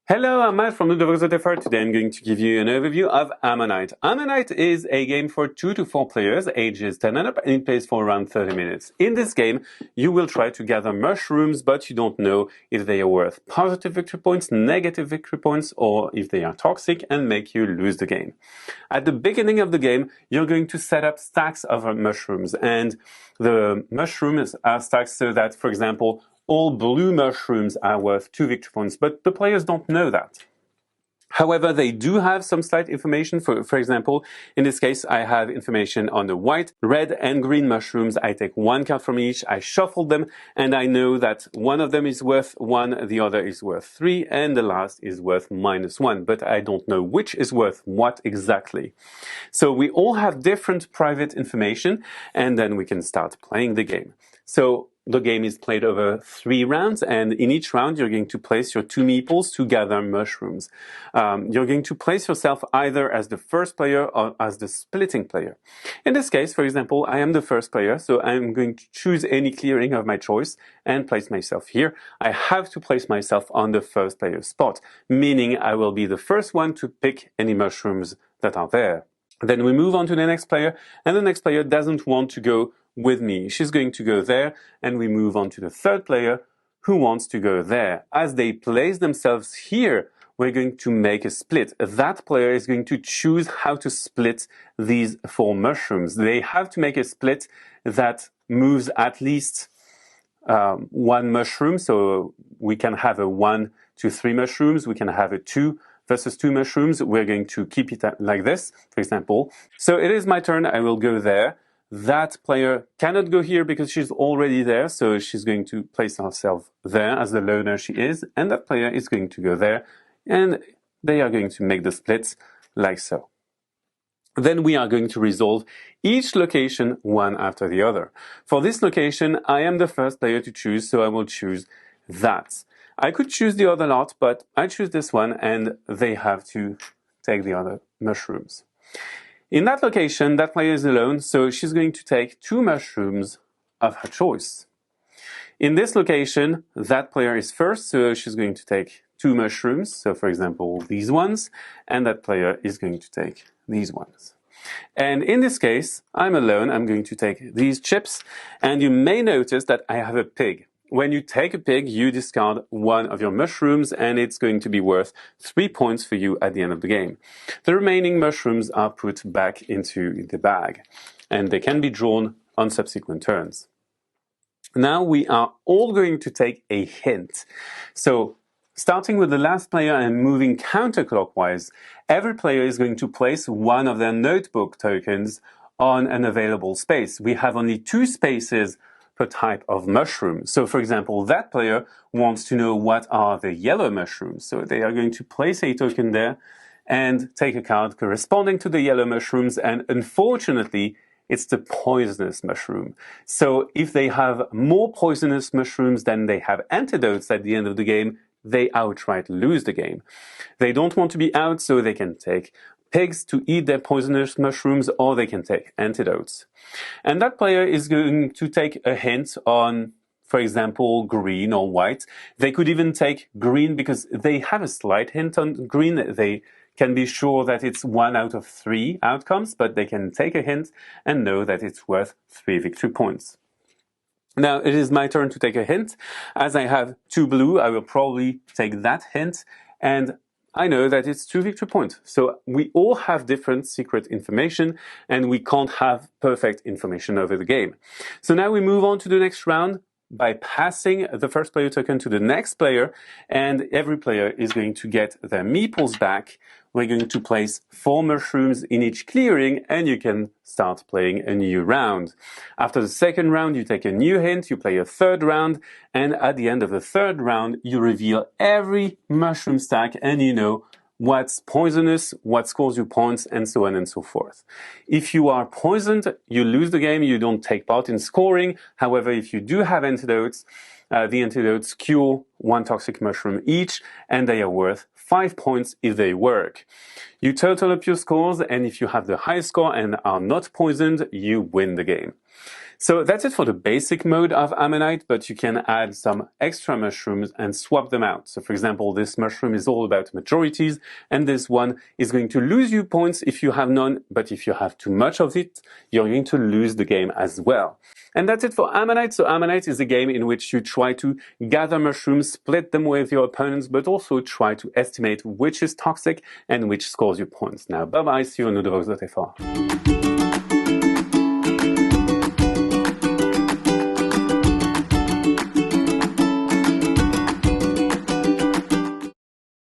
Hello, I'm Matt from Ludo-Chrono. Today I'm going to give you an overview of Amanite. Amanite is a game for 2 to 4 players, ages 10 and up, and it plays for around 30 minutes. In this game, you will try to gather mushrooms, but you don't know if they are worth positive victory points, negative victory points, or if they are toxic and make you lose the game. At the beginning of the game, you're going to set up stacks of mushrooms, and the mushrooms are stacked so that, for example, all blue mushrooms are worth 2 victory points, but the players don't know that. However, they do have some slight information. For example, in this case, I have information on the white, red, and green mushrooms. I take 1 card from each, I shuffle them, and I know that one of them is worth 1, the other is worth 3, and the last is worth -1. But I don't know which is worth what exactly. So we all have different private information, and then we can start playing the game. So the game is played over 3 rounds, and in each round you're going to place your 2 meeples to gather mushrooms. You're going to place yourself either as the first player or as the splitting player. In this case, for example, I am the first player, so I'm going to choose any clearing of my choice and place myself here. I have to place myself on the first player spot, meaning I will be the first one to pick any mushrooms that are there. Then we move on to the next player, and the next player doesn't want to go with me. She's going to go there, and we move on to the third player who wants to go there. As they place themselves here, we're going to make a split. That player is going to choose how to split these 4 mushrooms. They have to make a split that moves at least 1 mushroom. So we can have a 1 to 3 mushrooms. We can have a 2 versus 2 mushrooms. We're going to keep it like this, for example. So it is my turn. I will go there. That player cannot go here because she's already there, so she's going to place herself there as the loner she is, and that player is going to go there, and they are going to make the splits like so. Then we are going to resolve each location one after the other. For this location, I am the first player to choose, so I will choose that. I could choose the other lot, but I choose this one, and they have to take the other mushrooms. In that location, that player is alone, so she's going to take 2 mushrooms of her choice. In this location, that player is first, so she's going to take 2 mushrooms, so for example, these ones, and that player is going to take these ones. And in this case, I'm alone, I'm going to take these chips, and you may notice that I have a pig. When you take a pig, you discard 1 of your mushrooms, and it's going to be worth 3 points for you at the end of the game. The remaining mushrooms are put back into the bag, and they can be drawn on subsequent turns. Now we are all going to take a hint. So, starting with the last player and moving counterclockwise, every player is going to place 1 of their notebook tokens on an available space. We have only 2 spaces per type of mushroom. So for example, that player wants to know what are the yellow mushrooms. So they are going to place a token there and take a card corresponding to the yellow mushrooms, and unfortunately, it's the poisonous mushroom. So if they have more poisonous mushrooms than they have antidotes at the end of the game, they outright lose the game. They don't want to be out, so they can take pigs to eat their poisonous mushrooms, or they can take antidotes. And that player is going to take a hint on, for example, green or white. They could even take green because they have a slight hint on green. They can be sure that it's 1 out of 3 outcomes, but they can take a hint and know that it's worth 3 victory points. Now it is my turn to take a hint. As I have 2 blue, I will probably take that hint, and I know that it's 2 victory points. So we all have different secret information, and we can't have perfect information over the game. So now we move on to the next round by passing the first player token to the next player, and every player is going to get their meeples back. We're going to place 4 mushrooms in each clearing, and you can start playing a new round. After the second round, you take a new hint, you play a third round, and at the end of the third round, you reveal every mushroom stack, and you know what's poisonous, what scores you points, and so on and so forth. If you are poisoned, you lose the game, you don't take part in scoring. However, if you do have antidotes, the antidotes cure 1 toxic mushroom each, and they are worth 5 points if they work. You total up your scores, and if you have the highest score and are not poisoned, you win the game. So that's it for the basic mode of Amanite, but you can add some extra mushrooms and swap them out. So for example, this mushroom is all about majorities, and this one is going to lose you points if you have none, but if you have too much of it, you're going to lose the game as well. And that's it for Amanite. So Amanite is a game in which you try to gather mushrooms, split them with your opponents, but also try to estimate which is toxic and which scores you points. Now, bye-bye, see you on Ludochrono.